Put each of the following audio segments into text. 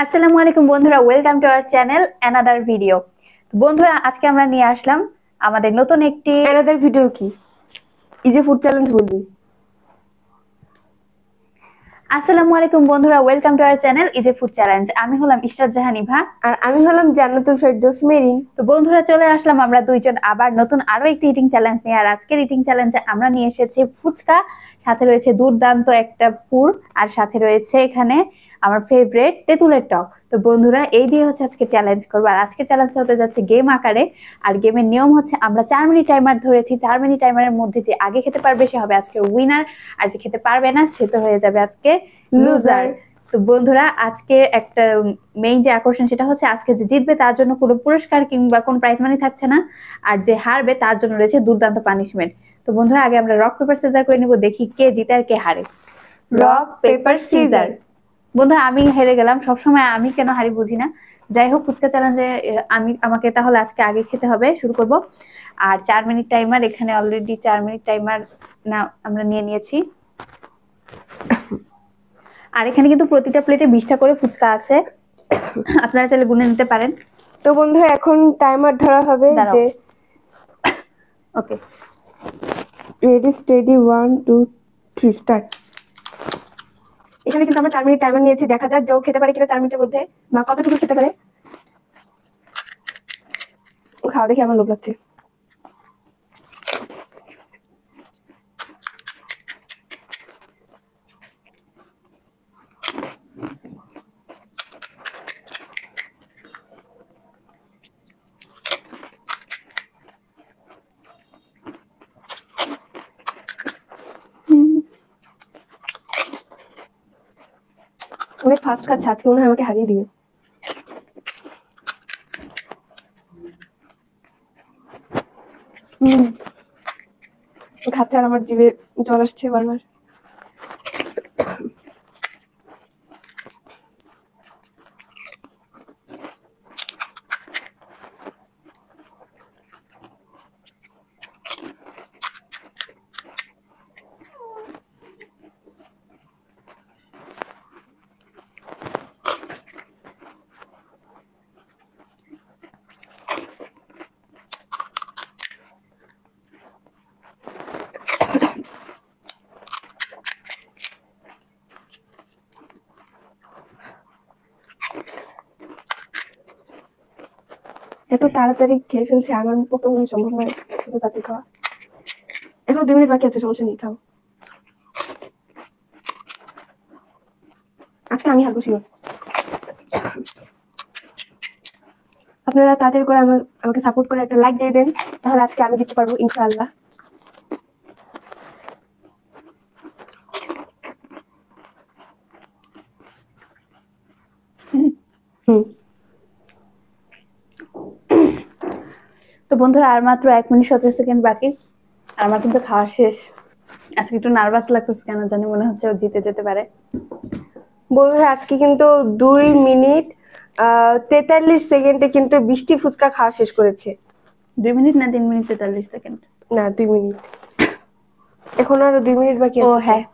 আসসালামু আলাইকুম বন্ধুরা, welcome to our channel another video. বন্ধুরা, আজকে আমরা নিয়ে আসলাম আমাদের নতুন একটি অ্যানাদার ভিডিও কি ইজি ফুড চ্যালেঞ্জ বলবি। আসসালামু আলাইকুম বন্ধুরা, welcome to our channel easy food challenge. আমি হলাম ইশরাত জাহান ইভা আর আমি হলাম জান্নাতুল ফেরদৌস মেরিন। তো বন্ধুরা, চলে আসলাম আমরা দুইজন আবার নতুন আরো একটি ইটিং চ্যালেঞ্জ নিয়ে। আর আজকের ইটিং চ্যালেঞ্জে আমরা নিয়ে এসেছি ফুচকা, সাথে রয়েছে দুর্দান্ত একটা পুর, আর সাথে রয়েছে এখানে আমার ফেভারিট তেঁতুলের টক। তো বন্ধুরা, এই দিয়ে হচ্ছে আজকে চ্যালেঞ্জ করবো। আর আজকের চ্যালেঞ্জ হতে যাচ্ছে গেম আকারে। আর গেমের নিয়ম হচ্ছে আমরা 4 মিনিট টাইমার ধরেছি। 4 মিনিট টাইমারের মধ্যে যে আগে খেতে পারবে সে হবে আজকের উইনার, আর যে খেতে পারবে না সে তো হয়ে যাবে আজকে লুজার। তো বন্ধুরা, আজকে একটা মেইন যে আকর্ষণ সেটা হচ্ছে আজকে যে জিতবে তার জন্য কোনো পুরস্কার কিংবা কোনো প্রাইজ মানি থাকছে না, আর যে হারবে তার জন্য রয়েছে দুর্দান্ত পানিশমেন্ট। তো বন্ধুরা, আগে আমরা রক পেপার সিজার করে নিব, দেখি কে জিতে আর কে হারে। Rock paper scissor. বন্ধুরা, আমি হেরে গেলাম, সবসময় আমি কেন হারি বুঝি না। যাই হোক, ফুচকা চ্যালেঞ্জে আমাকে তাহলে আজকে আগে খেতে হবে, শুরু করব। আর 4 মিনিট টাইমার, এখানে অলরেডি 4 মিনিট টাইমার না আমরা নিয়ে নিয়েছি। আর এখানে কিন্তু প্রতিটা প্লেটে 20টা করে ফুচকা আছে, আপনারা চাইলে গুনে নিতে পারেন। তো বন্ধুরা, এখন টাইমার ধরা হবে। যে ওকে, রেডি স্টেডি 1 2 3 স্টার্ট। এখানে কিন্তু আমরা 4 মিনিট টাইমার নিয়েছি, দেখা যাক যে ও খেতে পারে কিনা 4 মিনিটের মধ্যে, বা কতটুকু খেতে পারে। খাওয়া দেখে আমার লোভ লাগছে। অনেক ফাস্ট খাচ্ছে, আজকে মনে হয় আমাকে হারিয়ে দিবে। খাচ্ছে আর আমার জিভে জল আসছে বারবার। এত তাড়াতাড়ি খেয়ে ফেলছে, আমার পক্ষে মনে হয় সম্ভব নয় এত তাড়াতাড়ি খাওয়া। এখন 2 মিনিট বাকি আছে, সমস্যা নেই, খাও। আজকে আমি হারবো শিওর। আপনারা তাড়াতাড়ি করে আমাকে সাপোর্ট করে একটা লাইক দিয়ে দেন, তাহলে আজকে আমি জিততে পারবো ইনশাআল্লাহ। তো বন্ধুরা, আর মাত্র 1 মিনিট 17 সেকেন্ড বাকি, আর আমার কিন্তু খাওয়া শেষ। আজকে একটু নার্ভাস লাগতেছে, কেন জানি মনে হচ্ছে ও জিতে যেতে পারে। বন্ধুরা, আজকে কিন্তু 2 মিনিট 43 সেকেন্ডে কিন্তু 20টি ফুচকা খাওয়া শেষ করেছে। 2 মিনিট না 3 মিনিট 43 সেকেন্ড? না, 2 মিনিট। এখন আরো 2 মিনিট বাকি ও আছে। হ্যাঁ,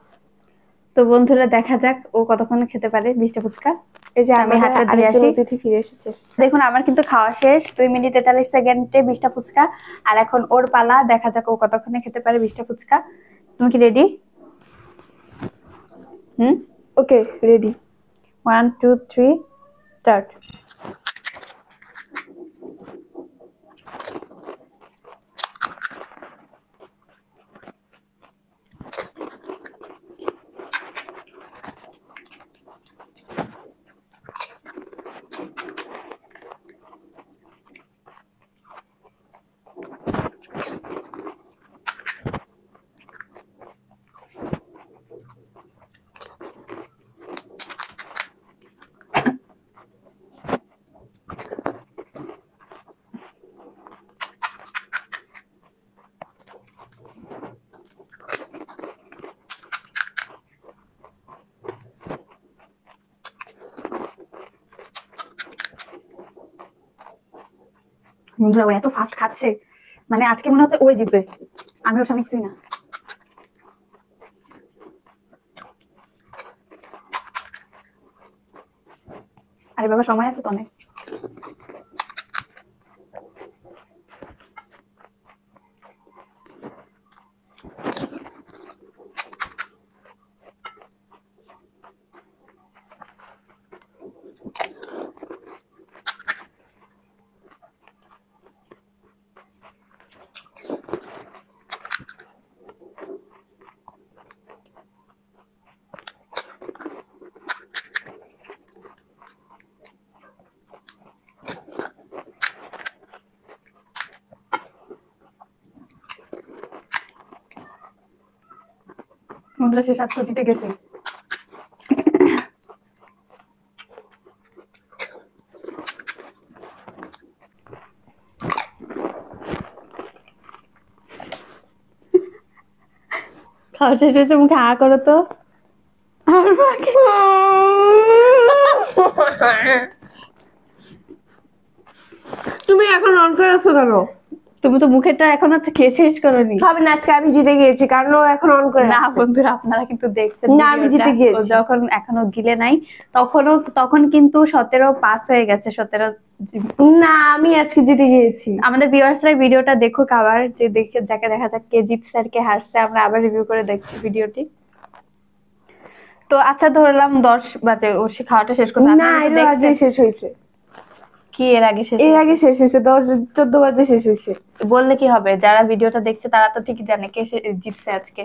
তো বন্ধুরা দেখা যাক ও কতক্ষণে খেতে পারে 20টা ফুচকা। এই যে আমি আমাদের হাতটা দিয়ে আরেকজন আসি। অতিথি ফিরে এসেছে। দেখুন, আমার কিন্তু খাওয়া শেষ, 2 মিনিট 43 সেকেন্ডে 20টা ফুচকা। আর এখন ওর পালা, দেখা যাক ও কতক্ষণে খেতে পারে 20টা ফুচকা। তুমি কি রেডি? ওকে, রেডি। 1 2 3 স্টার্ট। বন্ধুরা, ও এত ফাস্ট খাচ্ছে, মানে আজকে মনে হচ্ছে ওই জিতবে, আমি ওর সামনে কিছুই না। আর আরে বাবা সময় আছে তো অনেক। বন্ধুরা শেষ আজকে জিতে গেছে। খাওয়া শেষ হয়েছে, মুখে আ করো তো। আর বাকি তুমি এখন অন করে রাখছো কেন? তুমি তো মুখেরটা এখন হচ্ছে খেয়ে শেষ করোনি। হবে না, আজকে আমি জিতে গিয়েছি কারণ ও এখন অন করে না রাখছে। বন্ধুরা, আপনারা কিন্তু দেখছেন না, আমি ভিডিওটা। জিতে গিয়েছি। ও যখন এখনো গিলে নাই তখন কিন্তু 17 পাস হয়ে গেছে, 17। না, আমি আজকে জিতে গিয়েছি। আমাদের ভিউয়ার্সরা ভিডিওটা দেখুক আবার, যে দেখে যাকে দেখা যাক কে জিতছে আর কে হারছে, আমরা আবার রিভিউ করে দেখছি ভিডিওটি। তো আচ্ছা ধরলাম 10 বাজে ও সে খাওয়াটা শেষ করছে, না, আপনারা এর কি আগে দেখছেন? শেষ হয়েছে। কি এর আগে শেষ এর হয়েছে? আগে শেষ হয়েছে, 10-14 বাজে শেষ হয়েছে। বললে কি হবে, যারা ভিডিওটা দেখছে তারা তো ঠিকই জানে কে জিতছে আজকে।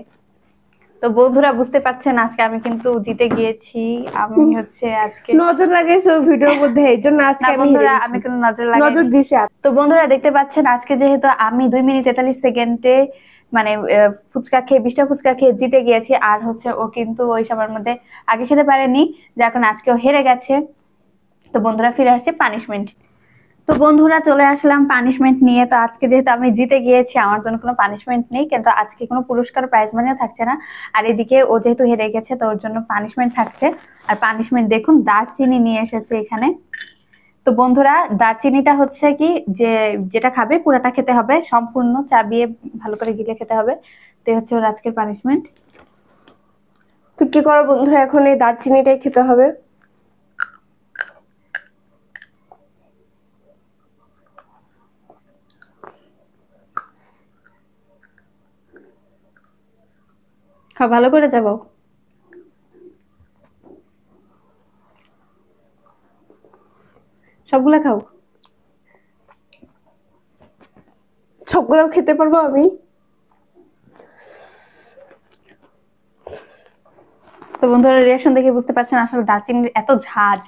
তো বন্ধুরা বুঝতে পারছেন আজকে আমি কিন্তু জিতে গিয়েছি। আমি হচ্ছে আজকে নজর লাগাইছো ভিডিওর মধ্যে, এই জন্য আজকে না আমি বন্ধুরা, হেরে আমি গেছি। কোনো নজর লাগাইনি। নজর দিছি তো বন্ধুরা দেখতে পাচ্ছেন আজকে যেহেতু আমি 2 মিনিট 43 সেকেন্ডে মানে ফুচকা খেয়ে 20টা ফুচকা খেয়ে জিতে গিয়েছি, আর হচ্ছে ও কিন্তু ওই সময়ের মধ্যে আগে খেতে পারেনি, যার কারণে আজকে ও হেরে গেছে। তো বন্ধুরা ফিরে আসছে পানিশমেন্ট। তো বন্ধুরা চলে আসলাম পানিশমেন্ট নিয়ে। তো আজকে যেহেতু আমি জিতে গিয়েছি, আমার জন্য কোনো পানিশমেন্ট নেই, কিন্তু আজকে কোনো পুরস্কার প্রাইজ মানিও থাকছে না। আর এদিকে ও যেহেতু হেরে গেছে তো ওর জন্য পানিশমেন্ট থাকছে। আর পানিশমেন্ট দেখুন, দারচিনি নিয়ে এসেছে এখানে। তো বন্ধুরা দারচিনিটা হচ্ছে কি, যে যেটা খাবে পুরাটা খেতে হবে, সম্পূর্ণ চাবিয়ে ভালো করে গিলে খেতে হবে। তো এই হচ্ছে ওর আজকের পানিশমেন্ট। তো কি করো বন্ধুরা, এখন এই দারচিনিটাই খেতে হবে। খাও, ভালো করে যাবো। সবগুলা খাও। সবগুলো খেতে পারবো আমি? তো বন্ধুরা রিয়াকশন দেখে বুঝতে পারছেন আসলে দারচিনির এত ঝাঁজ।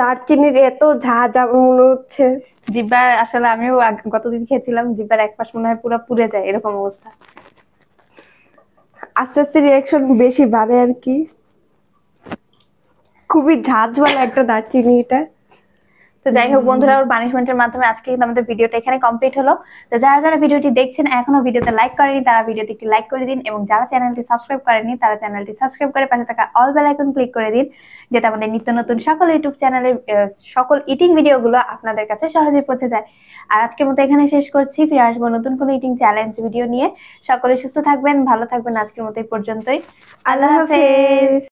দারচিনির এত ঝাঁজ আমার মনে হচ্ছে। জিব্বার আসলে আমিও গতদিন খেয়েছিলাম, জিব্বার এক পাশ মনে হয় পুরো পুড়ে যায়, এরকম অবস্থা। আস্তে আস্তে রিয়াকশন বেশি বাড়ে আর কি। খুবই ঝাঁঝওয়ালা একটা দারচিনি এটা। তো যাই হোক বন্ধুরা, ওর পানিশমেন্টের মাধ্যমে আজকে কিন্তু আমাদের ভিডিওটা এখানে কমপ্লিট হলো। তো যারা যারা ভিডিওটি দেখছেন এখনো ভিডিওতে লাইক করেনি, তারা ভিডিওতে একটি লাইক করে দিন, এবং যারা চ্যানেলটি সাবস্ক্রাইব করেনি তারা চ্যানেলটি সাবস্ক্রাইব করে পাশে থাকা অল বেল আইকন ক্লিক করে দিন, যাতে আমাদের নিত্য নতুন সকল ইউটিউব চ্যানেলের সকল ইটিং ভিডিওগুলো আপনাদের কাছে সহজেই পৌঁছে যায়। আর আজকের মতো এখানে শেষ করছি, ফিরে আসবো নতুন কোনো ইটিং চ্যালেঞ্জ ভিডিও নিয়ে। সকলে সুস্থ থাকবেন, ভালো থাকবেন। আজকের মতো এই পর্যন্তই। আল্লাহ হাফেজ।